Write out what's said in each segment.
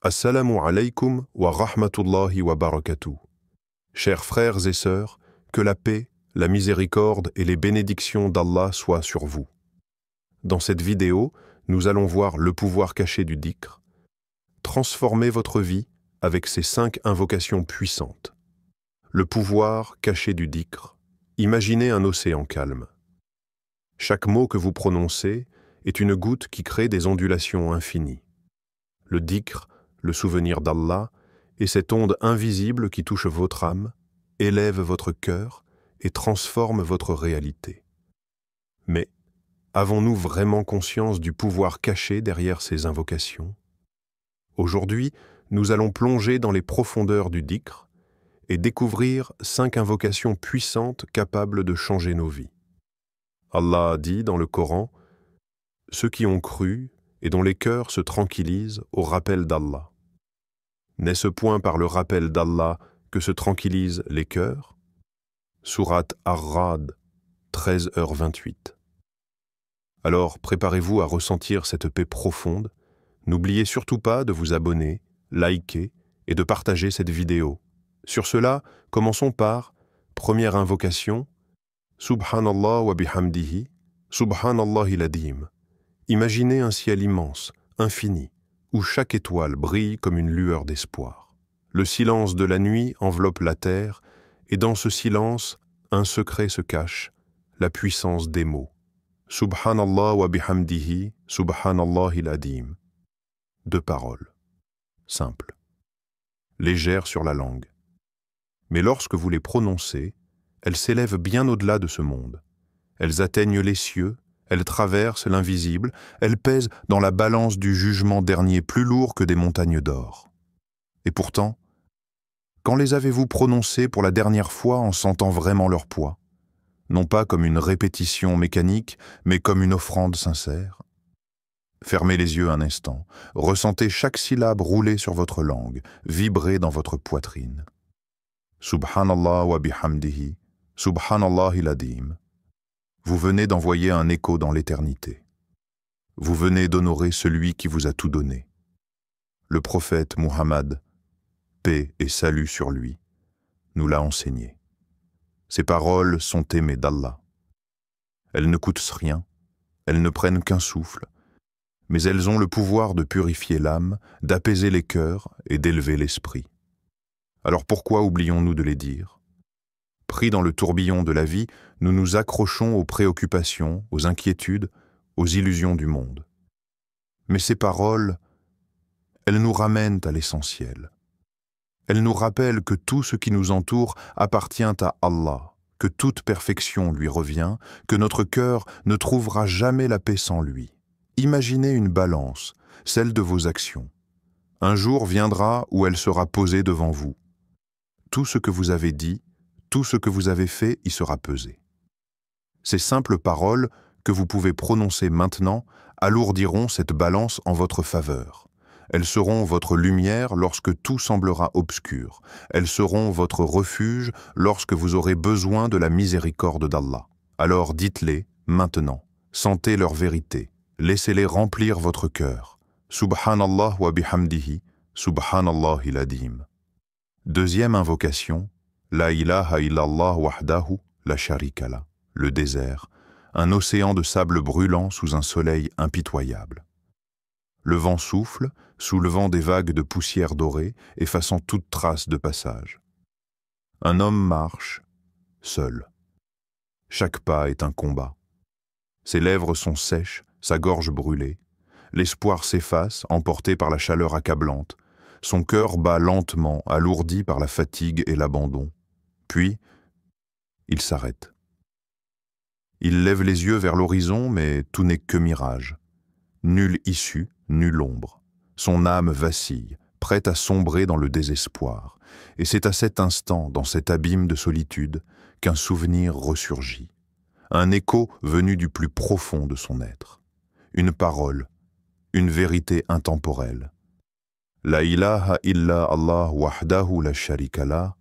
Assalamu alaykum wa rahmatullahi wa barakatuh. Chers frères et sœurs, que la paix, la miséricorde et les bénédictions d'Allah soient sur vous. Dans cette vidéo, nous allons voir le pouvoir caché du dhikr. Transformez votre vie avec ces 5 invocations puissantes. Le pouvoir caché du dhikr. Imaginez un océan calme. Chaque mot que vous prononcez est une goutte qui crée des ondulations infinies. Le dhikr, le souvenir d'Allah, est cette onde invisible qui touche votre âme, élève votre cœur et transforme votre réalité. Mais avons-nous vraiment conscience du pouvoir caché derrière ces invocations? Aujourd'hui, nous allons plonger dans les profondeurs du dhikr et découvrir 5 invocations puissantes capables de changer nos vies. Allah a dit dans le Coran « Ceux qui ont cru et dont les cœurs se tranquillisent au rappel d'Allah. » N'est-ce point par le rappel d'Allah que se tranquillisent les cœurs? Sourate Ar-Ra'd, 13h28. Alors préparez-vous à ressentir cette paix profonde. N'oubliez surtout pas de vous abonner, liker et de partager cette vidéo. Sur cela, commençons par première invocation, Subhanallah wa bihamdihi, Subhanallahil Adim. Imaginez un ciel immense, infini, où chaque étoile brille comme une lueur d'espoir. Le silence de la nuit enveloppe la terre, et dans ce silence, un secret se cache, la puissance des mots. Subhanallah wa bihamdihi, Subhanallahil Adim. 2 paroles, simples, légères sur la langue. Mais lorsque vous les prononcez, elles s'élèvent bien au-delà de ce monde. Elles atteignent les cieux, elles traversent l'invisible, elles pèsent dans la balance du jugement dernier plus lourd que des montagnes d'or. Et pourtant, quand les avez-vous prononcées pour la dernière fois en sentant vraiment leur poids? Non pas comme une répétition mécanique, mais comme une offrande sincère. Fermez les yeux un instant, ressentez chaque syllabe rouler sur votre langue, vibrer dans votre poitrine. Subhanallah wa bihamdihi, Subhanallahil Adim. Vous venez d'envoyer un écho dans l'éternité. Vous venez d'honorer celui qui vous a tout donné. Le prophète Muhammad, paix et salut sur lui, nous l'a enseigné. Ces paroles sont aimées d'Allah. Elles ne coûtent rien, elles ne prennent qu'un souffle, mais elles ont le pouvoir de purifier l'âme, d'apaiser les cœurs et d'élever l'esprit. Alors pourquoi oublions-nous de les dire? Pris dans le tourbillon de la vie, nous nous accrochons aux préoccupations, aux inquiétudes, aux illusions du monde. Mais ces paroles, elles nous ramènent à l'essentiel. Elles nous rappellent que tout ce qui nous entoure appartient à Allah, que toute perfection lui revient, que notre cœur ne trouvera jamais la paix sans lui. Imaginez une balance, celle de vos actions. Un jour viendra où elle sera posée devant vous. Tout ce que vous avez dit, tout ce que vous avez fait y sera pesé. Ces simples paroles que vous pouvez prononcer maintenant alourdiront cette balance en votre faveur. Elles seront votre lumière lorsque tout semblera obscur. Elles seront votre refuge lorsque vous aurez besoin de la miséricorde d'Allah. Alors dites-les maintenant, sentez leur vérité, laissez-les remplir votre cœur. Subhanallah wa bihamdihi, Subhanallahil Adim. Deuxième invocation, La ilaha illallah wahdahu la sharika la, le désert, un océan de sable brûlant sous un soleil impitoyable. Le vent souffle, soulevant des vagues de poussière dorée, effaçant toute trace de passage. Un homme marche, seul. Chaque pas est un combat. Ses lèvres sont sèches, sa gorge brûlée. L'espoir s'efface, emporté par la chaleur accablante. Son cœur bat lentement, alourdi par la fatigue et l'abandon. Puis, il s'arrête. Il lève les yeux vers l'horizon, mais tout n'est que mirage. Nulle issue, nulle ombre. Son âme vacille, prête à sombrer dans le désespoir. Et c'est à cet instant, dans cet abîme de solitude, qu'un souvenir ressurgit. Un écho venu du plus profond de son être. Une parole, une vérité intemporelle. La ilaha illa Allah wahdahu la sharika la,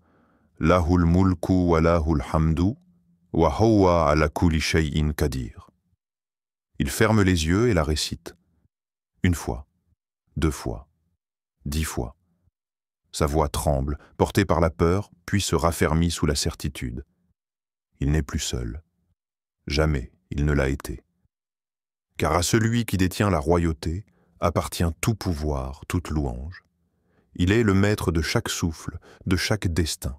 lahul mulku wa lahul hamdu, wa huwa ala kulli shay'in qadir. Il ferme les yeux et la récite. 1 fois, 2 fois, 10 fois. Sa voix tremble, portée par la peur, puis se raffermit sous la certitude. Il n'est plus seul. Jamais il ne l'a été. Car à celui qui détient la royauté appartient tout pouvoir, toute louange. Il est le maître de chaque souffle, de chaque destin.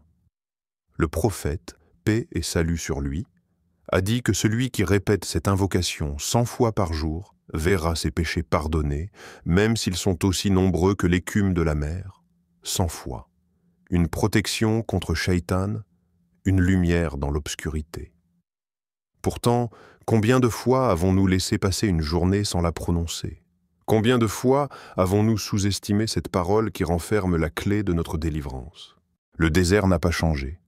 Le prophète, paix et salut sur lui, a dit que celui qui répète cette invocation 100 fois par jour verra ses péchés pardonnés, même s'ils sont aussi nombreux que l'écume de la mer, 100 fois. Une protection contre Shaitan, une lumière dans l'obscurité. Pourtant, combien de fois avons-nous laissé passer une journée sans la prononcer? Combien de fois avons-nous sous-estimé cette parole qui renferme la clé de notre délivrance? Le désert n'a pas changé.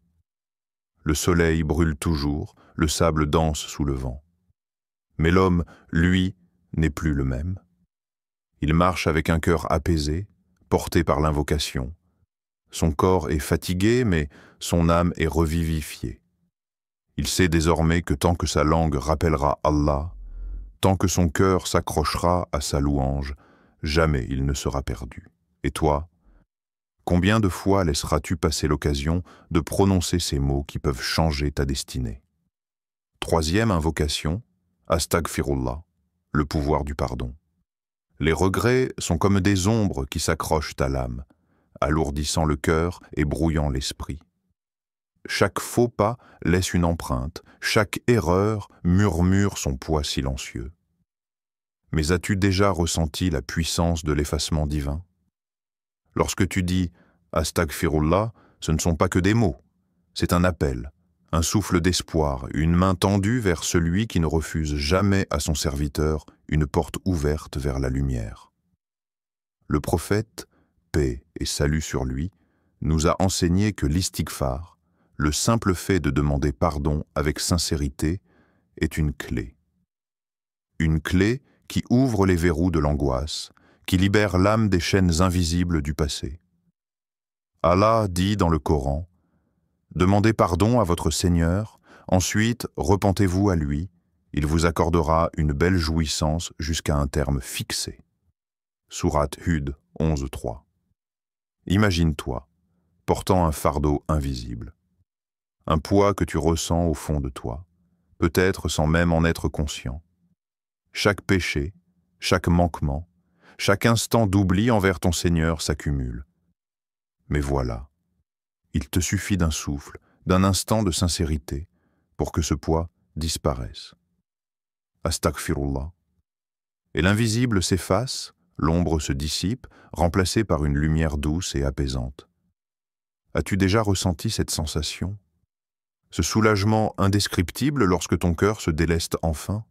Le soleil brûle toujours, le sable danse sous le vent. Mais l'homme, lui, n'est plus le même. Il marche avec un cœur apaisé, porté par l'invocation. Son corps est fatigué, mais son âme est revivifiée. Il sait désormais que tant que sa langue rappellera Allah, tant que son cœur s'accrochera à sa louange, jamais il ne sera perdu. Et toi, combien de fois laisseras-tu passer l'occasion de prononcer ces mots qui peuvent changer ta destinée? Troisième invocation, Astaghfirullah, le pouvoir du pardon. Les regrets sont comme des ombres qui s'accrochent à l'âme, alourdissant le cœur et brouillant l'esprit. Chaque faux pas laisse une empreinte, chaque erreur murmure son poids silencieux. Mais as-tu déjà ressenti la puissance de l'effacement divin? Lorsque tu dis « Astaghfirullah », ce ne sont pas que des mots, c'est un appel, un souffle d'espoir, une main tendue vers celui qui ne refuse jamais à son serviteur une porte ouverte vers la lumière. Le prophète, paix et salut sur lui, nous a enseigné que l'istighfar, le simple fait de demander pardon avec sincérité, est une clé. Une clé qui ouvre les verrous de l'angoisse, qui libère l'âme des chaînes invisibles du passé. Allah dit dans le Coran, « Demandez pardon à votre Seigneur, ensuite repentez-vous à lui, il vous accordera une belle jouissance jusqu'à un terme fixé. » Sourate Hud 11.3. Imagine-toi, portant un fardeau invisible. Un poids que tu ressens au fond de toi, peut-être sans même en être conscient. Chaque péché, chaque manquement, chaque instant d'oubli envers ton Seigneur s'accumule. Mais voilà, il te suffit d'un souffle, d'un instant de sincérité, pour que ce poids disparaisse. Astaghfirullah. Et l'invisible s'efface, l'ombre se dissipe, remplacée par une lumière douce et apaisante. As-tu déjà ressenti cette sensation? Ce soulagement indescriptible lorsque ton cœur se déleste enfin?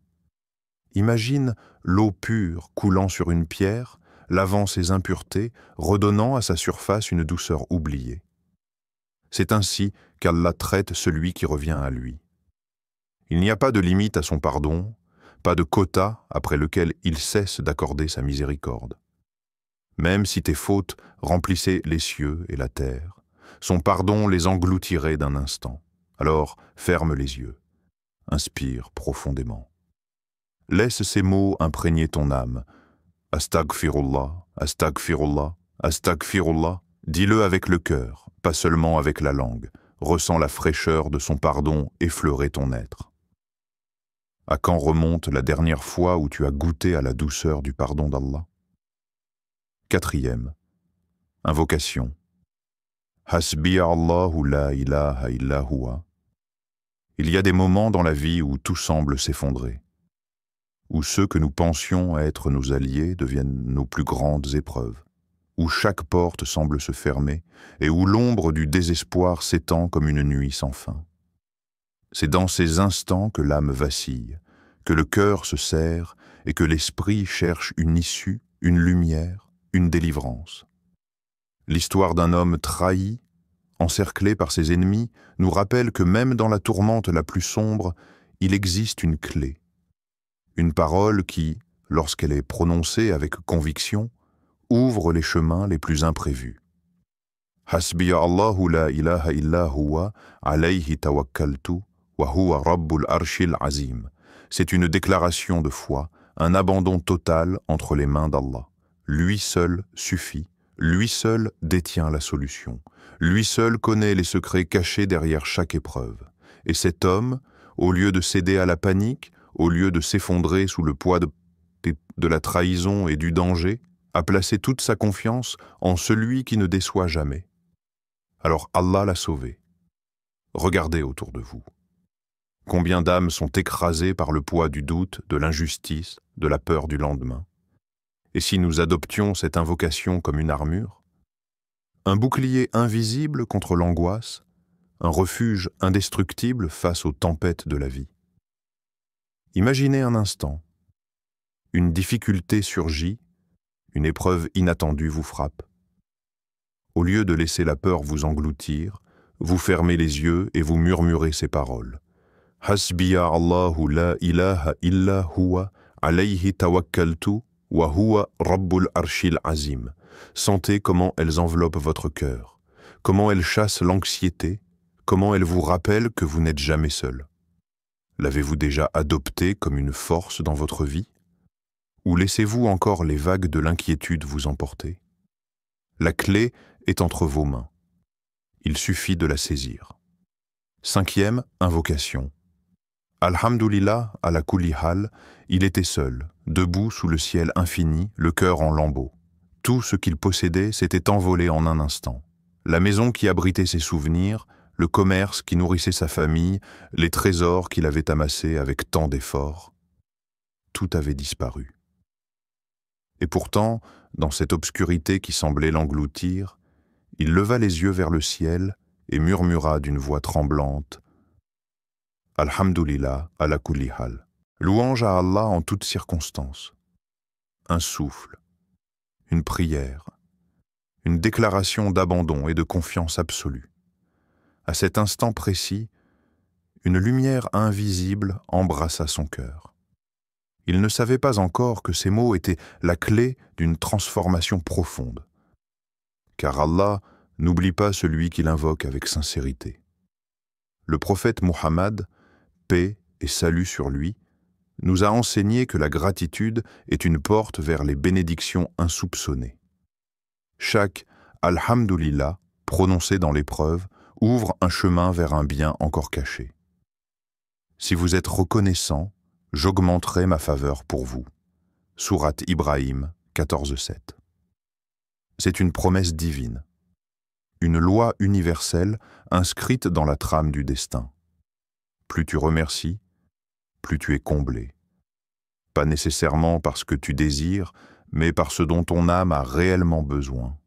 Imagine l'eau pure coulant sur une pierre, lavant ses impuretés, redonnant à sa surface une douceur oubliée. C'est ainsi qu'Allah traite celui qui revient à lui. Il n'y a pas de limite à son pardon, pas de quota après lequel il cesse d'accorder sa miséricorde. Même si tes fautes remplissaient les cieux et la terre, son pardon les engloutirait d'un instant. Alors, ferme les yeux. Inspire profondément. Laisse ces mots imprégner ton âme. Astaghfirullah, astaghfirullah, astaghfirullah. Dis-le avec le cœur, pas seulement avec la langue. Ressens la fraîcheur de son pardon effleurer ton être. À quand remonte la dernière fois où tu as goûté à la douceur du pardon d'Allah? Quatrième, invocation. Hasbiya Allahu la ilaha illa huwa. Il y a des moments dans la vie où tout semble s'effondrer, où ceux que nous pensions être nos alliés deviennent nos plus grandes épreuves, où chaque porte semble se fermer et où l'ombre du désespoir s'étend comme une nuit sans fin. C'est dans ces instants que l'âme vacille, que le cœur se serre et que l'esprit cherche une issue, une lumière, une délivrance. L'histoire d'un homme trahi, encerclé par ses ennemis, nous rappelle que même dans la tourmente la plus sombre, il existe une clé. Une parole qui, lorsqu'elle est prononcée avec conviction, ouvre les chemins les plus imprévus. Hasbiya Allahu la ilaha illa huwa, alayhi tawakkaltu, wa huwa rabbul arshil azim. C'est une déclaration de foi, un abandon total entre les mains d'Allah. Lui seul suffit, Lui seul détient la solution. Lui seul connaît les secrets cachés derrière chaque épreuve. Et cet homme, au lieu de céder à la panique, au lieu de s'effondrer sous le poids de la trahison et du danger, a placé toute sa confiance en celui qui ne déçoit jamais. Alors Allah l'a sauvé. Regardez autour de vous. Combien d'âmes sont écrasées par le poids du doute, de l'injustice, de la peur du lendemain? Et si nous adoptions cette invocation comme une armure? Un bouclier invisible contre l'angoisse, un refuge indestructible face aux tempêtes de la vie. Imaginez un instant. Une difficulté surgit, une épreuve inattendue vous frappe. Au lieu de laisser la peur vous engloutir, vous fermez les yeux et vous murmurez ces paroles. Hasbiya Allahu la ilaha illa huwa, alayhi tawakkaltu, wa huwa rabbul arshil azim. Sentez comment elles enveloppent votre cœur, comment elles chassent l'anxiété, comment elles vous rappellent que vous n'êtes jamais seul. L'avez-vous déjà adopté comme une force dans votre vie? Ou laissez-vous encore les vagues de l'inquiétude vous emporter? La clé est entre vos mains. Il suffit de la saisir. 5e invocation. Alhamdulillah ala kulli hal, il était seul, debout sous le ciel infini, le cœur en lambeaux. Tout ce qu'il possédait s'était envolé en un instant. La maison qui abritait ses souvenirs, le commerce qui nourrissait sa famille, les trésors qu'il avait amassés avec tant d'efforts, tout avait disparu. Et pourtant, dans cette obscurité qui semblait l'engloutir, il leva les yeux vers le ciel et murmura d'une voix tremblante « Alhamdulillah ala kulli hal ». Louange à Allah en toutes circonstances. Un souffle, une prière, une déclaration d'abandon et de confiance absolue. À cet instant précis, une lumière invisible embrassa son cœur. Il ne savait pas encore que ces mots étaient la clé d'une transformation profonde. Car Allah n'oublie pas celui qui l'invoque avec sincérité. Le prophète Muhammad, paix et salut sur lui, nous a enseigné que la gratitude est une porte vers les bénédictions insoupçonnées. Chaque « Alhamdulillah » prononcé dans l'épreuve ouvre un chemin vers un bien encore caché. Si vous êtes reconnaissant, j'augmenterai ma faveur pour vous. Sourate Ibrahim 14:7. C'est une promesse divine, une loi universelle inscrite dans la trame du destin. Plus tu remercies, plus tu es comblé. Pas nécessairement parce que tu désires, mais par ce dont ton âme a réellement besoin.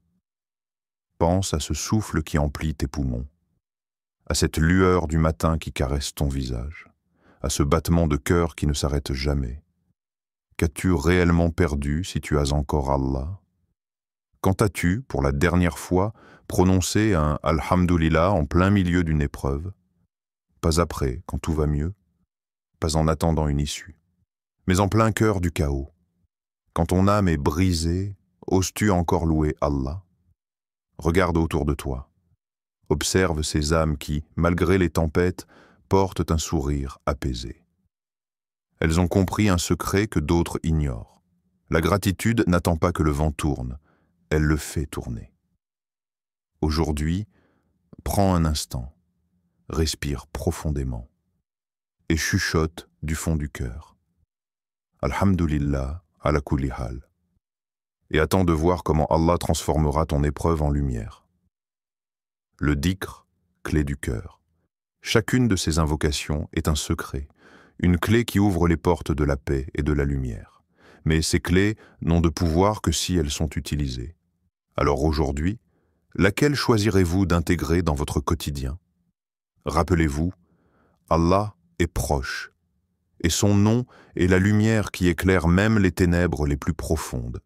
Pense à ce souffle qui emplit tes poumons, à cette lueur du matin qui caresse ton visage, à ce battement de cœur qui ne s'arrête jamais. Qu'as-tu réellement perdu si tu as encore Allah? Quand as-tu, pour la dernière fois, prononcé un « Alhamdulillah » en plein milieu d'une épreuve? Pas après, quand tout va mieux, pas en attendant une issue, mais en plein cœur du chaos. Quand ton âme est brisée, oses-tu encore louer Allah? Regarde autour de toi. Observe ces âmes qui, malgré les tempêtes, portent un sourire apaisé. Elles ont compris un secret que d'autres ignorent. La gratitude n'attend pas que le vent tourne, elle le fait tourner. Aujourd'hui, prends un instant, respire profondément et chuchote du fond du cœur. Alhamdulillah ala kulli hal. Et attends de voir comment Allah transformera ton épreuve en lumière. Le dhikr, clé du cœur. Chacune de ces invocations est un secret, une clé qui ouvre les portes de la paix et de la lumière. Mais ces clés n'ont de pouvoir que si elles sont utilisées. Alors aujourd'hui, laquelle choisirez-vous d'intégrer dans votre quotidien? Rappelez-vous, Allah est proche, et son nom est la lumière qui éclaire même les ténèbres les plus profondes.